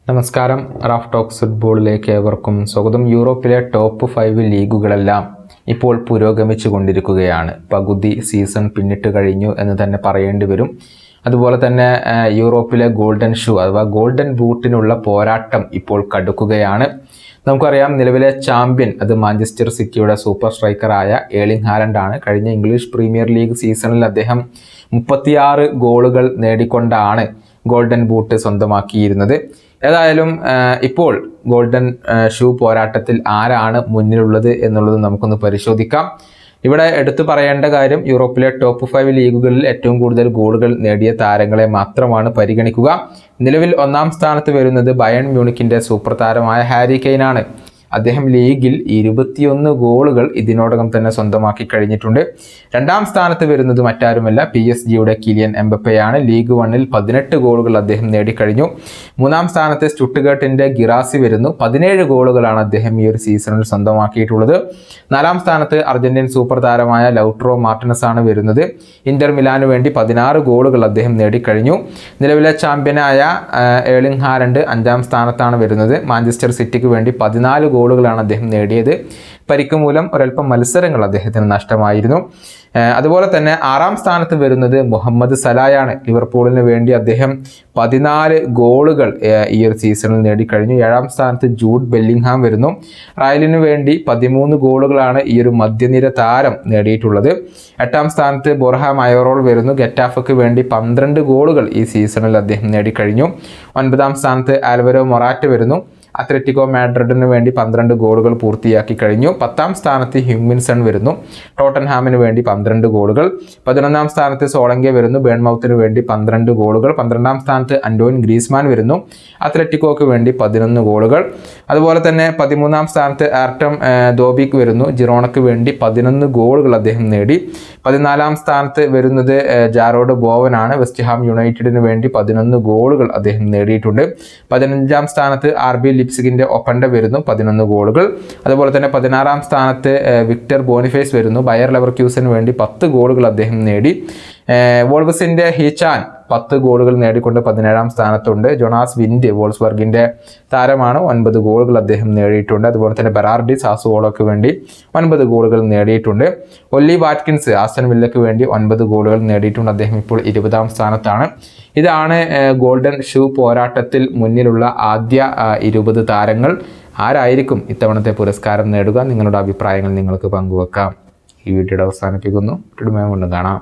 നമസ്കാരം. Raf talks ഫുട്ബോളിലേക്ക് ഏവർക്കും സ്വാഗതം. യൂറോപ്പിലെ ടോപ്പ് 5 ലീഗുകളെല്ലാം ഇപ്പോൾ പുരോഗമിച്ചു കൊണ്ടിരിക്കുകയാണ്. പകുതി സീസൺ പിന്നിട്ട് കഴിഞ്ഞു എന്ന് തന്നെ പറയേണ്ടി വരും. അതുപോലെ തന്നെ യൂറോപ്പിലെ ഗോൾഡൻ ഷൂ അഥവാ ഗോൾഡൻ ബൂട്ടിനുള്ള പോരാട്ടം ഇപ്പോൾ കടുക്കുകയാണ്. നമുക്കറിയാം, നിലവിലെ ചാമ്പ്യൻ അത് മാഞ്ചസ്റ്റർ സിറ്റിയുടെ സൂപ്പർ സ്ട്രൈക്കറായ ഏർലിംഗ് ഹാലൻഡ് ആണ്. കഴിഞ്ഞ ഇംഗ്ലീഷ് പ്രീമിയർ ലീഗ് സീസണിൽ അദ്ദേഹം 36 ഗോളുകൾ നേടിക്കൊണ്ടാണ് ഗോൾഡൻ ബൂട്ട് സ്വന്തമാക്കിയിരുന്നത്. ഏതായാലും ഇപ്പോൾ ഗോൾഡൻ ഷൂ പോരാട്ടത്തിൽ ആരാണ് മുന്നിലുള്ളത് എന്നുള്ളത് നമുക്കൊന്ന് പരിശോധിക്കാം. ഇവിടെ എടുത്തു പറയേണ്ട കാര്യം, യൂറോപ്പിലെ ടോപ്പ് 5 ലീഗുകളിൽ ഏറ്റവും കൂടുതൽ ഗോളുകൾ നേടിയ താരങ്ങളെ മാത്രമാണ് പരിഗണിക്കുക. നിലവിൽ 1-ാം സ്ഥാനത്ത് വരുന്നത് ബയൺ മ്യൂണിക്കിന്റെ സൂപ്പർ താരമായ ഹാരി കെയ്ൻ ആണ്. അദ്ദേഹം ലീഗിൽ 21 ഗോളുകൾ ഇതിനോടകം തന്നെ സ്വന്തമാക്കി കഴിഞ്ഞിട്ടുണ്ട്. 2-ാം സ്ഥാനത്ത് വരുന്നത് മറ്റാരുമല്ല, PSG-യുടെ കിലിയൻ എംബപ്പയാണ്. ലീഗ് 1-ൽ 18 ഗോളുകൾ അദ്ദേഹം നേടിക്കഴിഞ്ഞു. 3-ാം സ്ഥാനത്ത് സ്റ്റുട്ട്ഗർട്ടിന്റെ ഗിറാസി വരുന്നു. 17 ഗോളുകളാണ് അദ്ദേഹം ഈ ഒരു സീസണിൽ സ്വന്തമാക്കിയിട്ടുള്ളത്. 4-ാം സ്ഥാനത്ത് അർജന്റീൻ സൂപ്പർ താരമായ ലൗട്രോ മാർട്ടിനസ് ആണ് വരുന്നത്. ഇന്റർ മിലാനു വേണ്ടി 16 ഗോളുകൾ അദ്ദേഹം നേടിക്കഴിഞ്ഞു. നിലവിലെ ചാമ്പ്യനായ ഏർലിംഗ് ഹാലൻഡ് 5-ാം സ്ഥാനത്താണ് വരുന്നത്. മാഞ്ചസ്റ്റർ സിറ്റിക്ക് വേണ്ടി 14 ഗോളുകളാണ് അദ്ദേഹം നേടിയത്. പരിക്ക് മൂലം ഒരൽപ്പം മത്സരങ്ങൾ അദ്ദേഹത്തിന് നഷ്ടമായിരുന്നു. അതുപോലെ തന്നെ 6-ാം സ്ഥാനത്ത് വരുന്നത് മുഹമ്മദ് സലായാണ്. ലിവർപൂളിന് വേണ്ടി അദ്ദേഹം 14 ഗോളുകൾ ഈ ഒരു സീസണിൽ നേടിക്കഴിഞ്ഞു. 7-ാം സ്ഥാനത്ത് ജൂഡ് ബെല്ലിംഗ്ഹാം വരുന്നു. റയലിന് വേണ്ടി 13 ഗോളുകളാണ് ഈ ഒരു മധ്യനിര താരം നേടിയിട്ടുള്ളത്. 8-ാം സ്ഥാനത്ത് ബോർഹ മയോറോൾ വരുന്നു. ഗെറ്റാഫയ്ക്ക് വേണ്ടി 12 ഗോളുകൾ ഈ സീസണിൽ അദ്ദേഹം നേടിക്കഴിഞ്ഞു. 9-ാം സ്ഥാനത്ത് ആൽവരോ മൊറാറ്റ വരുന്നു. അത്ലറ്റിക്കോ മാഡ്രിഡിന് വേണ്ടി 12 ഗോളുകൾ പൂർത്തിയാക്കി കഴിഞ്ഞു. 10-ാം സ്ഥാനത്ത് ഹ്യൂമിൻസൺ വരുന്നു. ടോട്ടൻഹാമിന് വേണ്ടി 12 ഗോളുകൾ. 11-ാം സ്ഥാനത്ത് സോളങ്കെ വരുന്നു. ബേൺമൗത്തിന് വേണ്ടി 12 ഗോളുകൾ. 12-ാം സ്ഥാനത്ത് അന്റോയിൻ ഗ്രീസ്മാൻ വരുന്നു. അത്ലറ്റിക്കോക്ക് വേണ്ടി 11 ഗോളുകൾ. അതുപോലെ തന്നെ 13-ാം സ്ഥാനത്ത് ആർട്ടം ദോബിക് വരുന്നു. ജിറോണയ്ക്ക് വേണ്ടി 11 ഗോളുകൾ അദ്ദേഹം നേടി. 14-ാം സ്ഥാനത്ത് വരുന്നത് ജാരോഡ് ബോവനാണ്. വെസ്റ്റ് ഹാം യുണൈറ്റഡിന് വേണ്ടി 11 ഗോളുകൾ അദ്ദേഹം നേടിയിട്ടുണ്ട്. 15-ാം സ്ഥാനത്ത് RB ലിപ്സിഗിന്റെ ഒപ്പണ്ട വരുന്നു. 11 ഗോളുകൾ. അതുപോലെ തന്നെ 16-ാം സ്ഥാനത്ത് വിക്ടർ ബോണിഫേസ് വരുന്നു. ബയർ ലെവർക്യൂസന് വേണ്ടി 10 ഗോളുകൾ അദ്ദേഹം നേടി. വോൾവ്സിന്റെ ഹീച്ചാൻ 10 ഗോളുകൾ നേടിക്കൊണ്ട് 17-ാം സ്ഥാനത്തുണ്ട്. ജോണാസ് വിൻഡ് വോൾസ്ബർഗിന്റെ താരമാണ്. 9 ഗോളുകൾ അദ്ദേഹം നേടിയിട്ടുണ്ട്. അതുപോലെ തന്നെ ബെറാർഡി സാസുവോളോക്ക് വേണ്ടി 9 ഗോളുകൾ നേടിയിട്ടുണ്ട്. ഒല്ലി വാറ്റ്കിൻസ് ആസ്റ്റൺ വില്ലയ്ക്ക് വേണ്ടി 9 ഗോളുകൾ നേടിയിട്ടുണ്ട്. അദ്ദേഹം ഇപ്പോൾ 20-ാം സ്ഥാനത്താണ്. ഇതാണ് ഗോൾഡൻ ഷൂ പോരാട്ടത്തിൽ മുന്നിലുള്ള ആദ്യ 20 താരങ്ങൾ. ആരായിരിക്കും ഇത്തവണത്തെ പുരസ്കാരം നേടുക? നിങ്ങളുടെ അഭിപ്രായങ്ങൾ നിങ്ങൾക്ക് പങ്കുവെക്കാം. ഈ വീഡിയോയുടെ അവസാനിപ്പിക്കുന്നു. വീണ്ടും കാണാം.